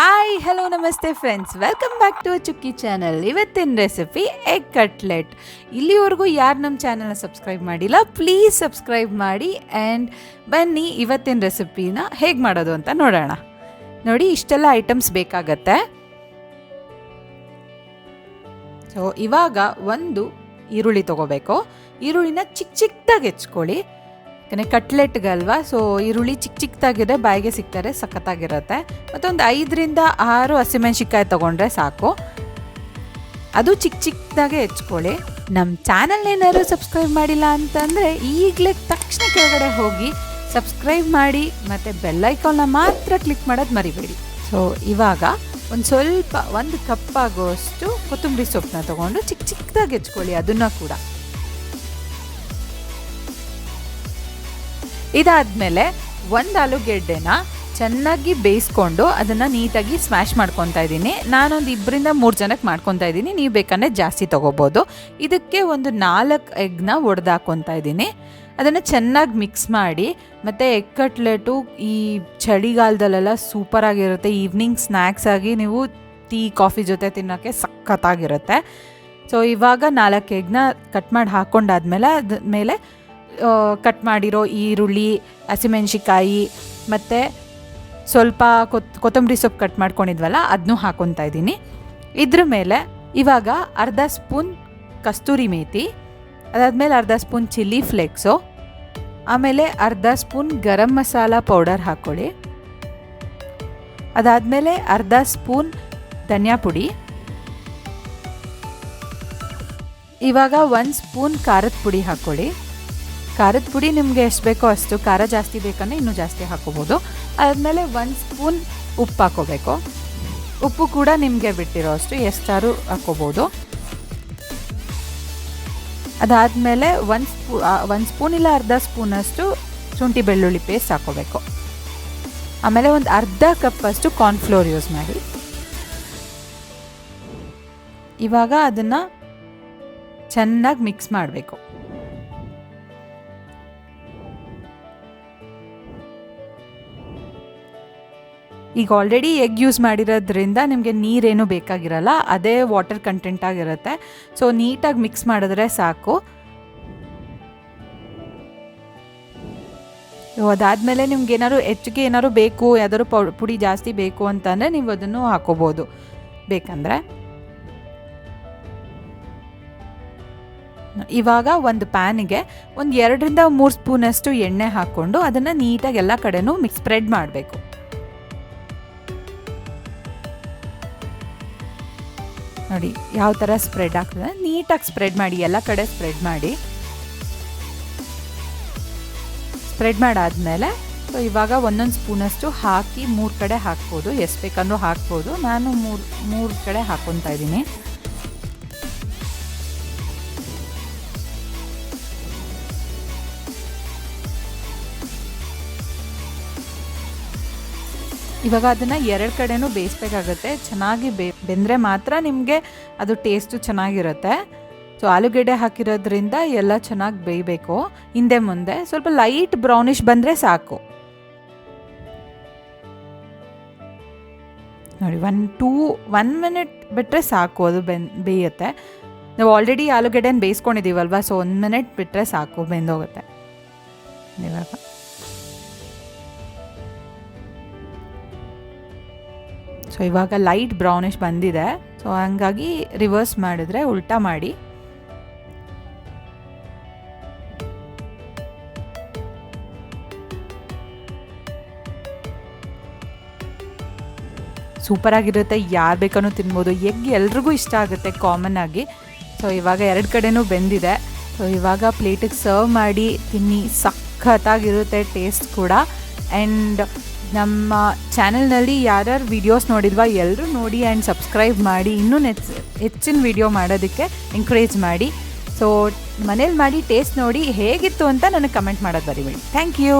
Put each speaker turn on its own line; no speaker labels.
Hi hello ನಮಸ್ತೆ friends, welcome back to ಚುಕ್ಕಿ channel. ಇವತ್ತಿನ ರೆಸಿಪಿ ಎಗ್ ಕಟ್ಲೆಟ್. ಇಲ್ಲಿವರೆಗೂ ಯಾರು ನಮ್ಮ ಚಾನಲ್ನ ಸಬ್ಸ್ಕ್ರೈಬ್ ಮಾಡಿಲ್ಲ, ಪ್ಲೀಸ್ ಸಬ್ಸ್ಕ್ರೈಬ್ ಮಾಡಿ. ಆ್ಯಂಡ್ ಬನ್ನಿ ಇವತ್ತಿನ ರೆಸಿಪಿನ ಹೇಗೆ ಮಾಡೋದು ಅಂತ ನೋಡೋಣ. ನೋಡಿ, ಇಷ್ಟೆಲ್ಲ ಐಟಮ್ಸ್ ಬೇಕಾಗತ್ತೆ. ಸೊ ಇವಾಗ ಒಂದು ಈರುಳ್ಳಿ ತೊಗೋಬೇಕು. ಈರುಳ್ಳಿನ ಚಿಕ್ಕದಾಗಿ ಹೆಚ್ಕೊಳ್ಳಿ, ಯಾಕಂದರೆ ಕಟ್ಲೆಟ್ಗಲ್ವಾ. ಸೊ ಈರುಳ್ಳಿ ಚಿಕ್ಕದಾಗಿದ್ರೆ ಬಾಯಿಗೆ ಸಿಗ್ತಾರೆ, ಸಖತ್ತಾಗಿರುತ್ತೆ. ಮತ್ತೊಂದು 5ರಿಂದ 6 ಹಸಿಮೆಣ್ಸಿಕಾಯಿ ತೊಗೊಂಡ್ರೆ ಸಾಕು. ಅದು ಚಿಕ್ಕದಾಗೆ ಹೆಚ್ಕೊಳ್ಳಿ. ನಮ್ಮ ಚಾನಲ್ ಏನಾದ್ರು ಸಬ್ಸ್ಕ್ರೈಬ್ ಮಾಡಿಲ್ಲ ಅಂತಂದರೆ ಈಗಲೇ ತಕ್ಷಣ ಕೆಳಗಡೆ ಹೋಗಿ ಸಬ್ಸ್ಕ್ರೈಬ್ ಮಾಡಿ, ಮತ್ತು ಬೆಲ್ಲೈಕಾನ್ನ ಮಾತ್ರ ಕ್ಲಿಕ್ ಮಾಡೋದು ಮರಿಬೇಡಿ. ಸೊ ಇವಾಗ ಒಂದು ಕಪ್ ಆಗೋಷ್ಟು ಕೊತ್ತಂಬರಿ ಸೊಪ್ಪನ್ನ ತೊಗೊಂಡು ಚಿಕ್ಕದಾಗಿ ಹೆಚ್ಕೊಳ್ಳಿ. ಅದನ್ನು ಕೂಡ ಇದಾದಮೇಲೆ ಒಂದು ಆಲೂಗೆಡ್ಡೆನ ಚೆನ್ನಾಗಿ ಬೇಯಿಸ್ಕೊಂಡು ಅದನ್ನು ನೀಟಾಗಿ ಸ್ಮ್ಯಾಶ್ ಮಾಡ್ಕೊತಾ ಇದ್ದೀನಿ. ನಾನೊಂದು 2ರಿಂದ 3 ಜನಕ್ಕೆ ಮಾಡ್ಕೊತಾ ಇದ್ದೀನಿ, ನೀವು ಬೇಕಂದರೆ ಜಾಸ್ತಿ ತೊಗೋಬೋದು. ಇದಕ್ಕೆ ಒಂದು 4 ಎಗ್ನ ಒಡೆದಾಕೊತಾ ಇದ್ದೀನಿ. ಅದನ್ನು ಚೆನ್ನಾಗಿ ಮಿಕ್ಸ್ ಮಾಡಿ. ಮತ್ತು ಎಗ್ ಕಟ್ಲೆಟು ಈ ಚಳಿಗಾಲದಲ್ಲೆಲ್ಲ ಸೂಪರಾಗಿರುತ್ತೆ. ಈವ್ನಿಂಗ್ ಸ್ನ್ಯಾಕ್ಸ್ ಆಗಿ ನೀವು ಟೀ ಕಾಫಿ ಜೊತೆ ತಿನ್ನೋಕ್ಕೆ ಸಖತ್ತಾಗಿರುತ್ತೆ. ಸೊ ಇವಾಗ 4 ಎಗ್ನ ಕಟ್ ಮಾಡಿ ಹಾಕ್ಕೊಂಡಾದ್ಮೇಲೆ ಅದ್ಮೇಲೆ ಕಟ್ ಮಾಡಿರೋ ಈರುಳ್ಳಿ, ಹಸಿಮೆಣ್ಸಿಕಾಯಿ ಮತ್ತು ಸ್ವಲ್ಪ ಕೊತ್ತಂಬರಿ ಸೊಪ್ಪು ಕಟ್ ಮಾಡ್ಕೊಂಡಿದ್ವಲ್ಲ ಅದನ್ನೂ ಹಾಕ್ಕೊತಾ ಇದ್ದೀನಿ. ಇದ್ರ ಮೇಲೆ ಇವಾಗ ಅರ್ಧ ಸ್ಪೂನ್ ಕಸ್ತೂರಿ ಮೇಥಿ, ಅದಾದಮೇಲೆ ಅರ್ಧ ಸ್ಪೂನ್ ಚಿಲ್ಲಿ ಫ್ಲೇಕ್ಸು, ಆಮೇಲೆ ಅರ್ಧ ಸ್ಪೂನ್ ಗರಂ ಮಸಾಲ ಪೌಡರ್ ಹಾಕ್ಕೊಳ್ಳಿ. ಅದಾದಮೇಲೆ ಅರ್ಧ ಸ್ಪೂನ್ ಧನಿಯಾ ಪುಡಿ. ಇವಾಗ 1 ಸ್ಪೂನ್ ಖಾರದ ಪುಡಿ ಹಾಕ್ಕೊಳ್ಳಿ. ಖಾರದ ಪುಡಿ ನಿಮಗೆ ಎಷ್ಟು ಬೇಕೋ ಅಷ್ಟು, ಖಾರ ಜಾಸ್ತಿ ಬೇಕಂದರೆ ಇನ್ನೂ ಜಾಸ್ತಿ ಹಾಕ್ಕೋಬೋದು. ಅದಾದಮೇಲೆ 1 ಸ್ಪೂನ್ ಉಪ್ಪು ಹಾಕ್ಕೋಬೇಕು. ಉಪ್ಪು ಕೂಡ ನಿಮಗೆ ಬಿಟ್ಟಿರೋ ಅಷ್ಟು ಎಷ್ಟಾರು ಹಾಕ್ಕೋಬೋದು. ಅದಾದಮೇಲೆ 1 ಸ್ಪೂನ್ ಇಲ್ಲ ಅರ್ಧ ಸ್ಪೂನಷ್ಟು ಶುಂಠಿ ಬೆಳ್ಳುಳ್ಳಿ ಪೇಸ್ಟ್ ಹಾಕ್ಕೋಬೇಕು. ಆಮೇಲೆ ಒಂದು ಅರ್ಧ ಕಪ್ಪಷ್ಟು ಕಾರ್ನ್ಫ್ಲೋರ್ ಯೂಸ್ ಮಾಡಿ. ಇವಾಗ ಅದನ್ನು ಚೆನ್ನಾಗಿ ಮಿಕ್ಸ್ ಮಾಡಬೇಕು. ಈಗ ಆಲ್ರೆಡಿ ಎಗ್ ಯೂಸ್ ಮಾಡಿರೋದ್ರಿಂದ ನಿಮಗೆ ನೀರೇನು ಬೇಕಾಗಿರಲ್ಲ, ಅದೇ ವಾಟರ್ ಕಂಟೆಂಟ್ ಆಗಿರುತ್ತೆ. ಸೊ ನೀಟಾಗಿ ಮಿಕ್ಸ್ ಮಾಡಿದ್ರೆ ಸಾಕು. ಅದಾದಮೇಲೆ ನಿಮ್ಗೆ ಹೆಚ್ಚಿಗೆ ಏನಾದ್ರು ಬೇಕು, ಯಾವ್ದಾದ್ರು ಪುಡಿ ಜಾಸ್ತಿ ಬೇಕು ಅಂತಂದರೆ ನೀವು ಅದನ್ನು ಹಾಕೋಬೋದು ಬೇಕಂದರೆ. ಇವಾಗ ಒಂದು ಪ್ಯಾನಿಗೆ ಒಂದು 2ರಿಂದ 3 ಸ್ಪೂನಷ್ಟು ಎಣ್ಣೆ ಹಾಕ್ಕೊಂಡು ಅದನ್ನು ನೀಟಾಗಿ ಎಲ್ಲ ಕಡೆನೂ ಸ್ಪ್ರೆಡ್ ಮಾಡಬೇಕು. ನೋಡಿ ಯಾವ ಥರ ಸ್ಪ್ರೆಡ್ ಆಗ್ತದೆ, ನೀಟಾಗಿ ಸ್ಪ್ರೆಡ್ ಮಾಡಿ, ಎಲ್ಲ ಕಡೆ ಸ್ಪ್ರೆಡ್ ಮಾಡಿ. ಸ್ಪ್ರೆಡ್ ಮಾಡಾದಮೇಲೆ ಸೊ ಇವಾಗ 1 ಸ್ಪೂನಷ್ಟು ಹಾಕಿ 3 ಕಡೆ ಹಾಕ್ಬೋದು, ಎಷ್ಟು ಬೇಕಂದ್ರೂ ಹಾಕ್ಬೋದು. ನಾನು 3 ಕಡೆ ಹಾಕ್ಕೊತಾ ಇದ್ದೀನಿ. ಇವಾಗ ಅದನ್ನು 2 ಕಡೆನೂ ಬೇಯಿಸ್ಬೇಕಾಗತ್ತೆ. ಚೆನ್ನಾಗಿ ಬೆಂದರೆ ಮಾತ್ರ ನಿಮಗೆ ಅದು ಟೇಸ್ಟು ಚೆನ್ನಾಗಿರುತ್ತೆ. ಸೊ ಆಲೂಗೆಡ್ಡೆ ಹಾಕಿರೋದ್ರಿಂದ ಎಲ್ಲ ಚೆನ್ನಾಗಿ ಬೇಯಬೇಕು. ಹಿಂದೆ ಮುಂದೆ ಸ್ವಲ್ಪ ಲೈಟ್ ಬ್ರೌನಿಷ್ ಬಂದರೆ ಸಾಕು. ನೋಡಿ 1 ಮಿನಿಟ್ ಬಿಟ್ಟರೆ ಸಾಕು, ಅದು ಬೇಯುತ್ತೆ. ನಾವು ಆಲ್ರೆಡಿ ಆಲೂಗೆಡ್ಡೆನ ಬೇಯಿಸ್ಕೊಂಡಿದ್ದೀವಲ್ವ, ಸೊ 1 ಮಿನಿಟ್ ಬಿಟ್ಟರೆ ಸಾಕು, ಬೆಂದೋಗುತ್ತೆ. ಇವಾಗ ಸೊ ಇವಾಗ ಲೈಟ್ ಬ್ರೌನಿಷ್ ಬಂದಿದೆ. ಸೊ ಹಂಗಾಗಿ ರಿವರ್ಸ್ ಮಾಡಿದ್ರೆ, ಉಲ್ಟಾ ಮಾಡಿ ಸೂಪರಾಗಿರುತ್ತೆ. ಯಾರು ಬೇಕಾದ್ರೂ ತಿನ್ಬೋದು. ಎಗ್ ಎಲ್ರಿಗೂ ಇಷ್ಟ ಆಗುತ್ತೆ ಕಾಮನ್ ಆಗಿ. ಸೊ ಇವಾಗ 2 ಕಡೆನೂ ಬೆಂದಿದೆ. ಸೊ ಇವಾಗ ಪ್ಲೇಟಿಗೆ ಸರ್ವ್ ಮಾಡಿ ತಿನ್ನಿ, ಸಖತ್ತಾಗಿರುತ್ತೆ ಟೇಸ್ಟ್ ಕೂಡ. ಆ್ಯಂಡ್ ನಮ್ಮ ಚಾನಲ್ನಲ್ಲಿ ಯಾರ್ಯಾರು ವೀಡಿಯೋಸ್ ನೋಡಿಲ್ವಾ ಎಲ್ಲರೂ ನೋಡಿ ಆ್ಯಂಡ್ ಸಬ್ಸ್ಕ್ರೈಬ್ ಮಾಡಿ. ಇನ್ನೂ ಹೆಚ್ಚಿನ ವೀಡಿಯೋ ಮಾಡೋದಕ್ಕೆ ಎಂಕರೇಜ್ ಮಾಡಿ. ಸೊ ಮನೇಲಿ ಮಾಡಿ ಟೇಸ್ಟ್ ನೋಡಿ ಹೇಗಿತ್ತು ಅಂತ ನನಗೆ ಕಮೆಂಟ್ ಮಾಡೋದು ಬರಿಬೇಡಿ. Thank you.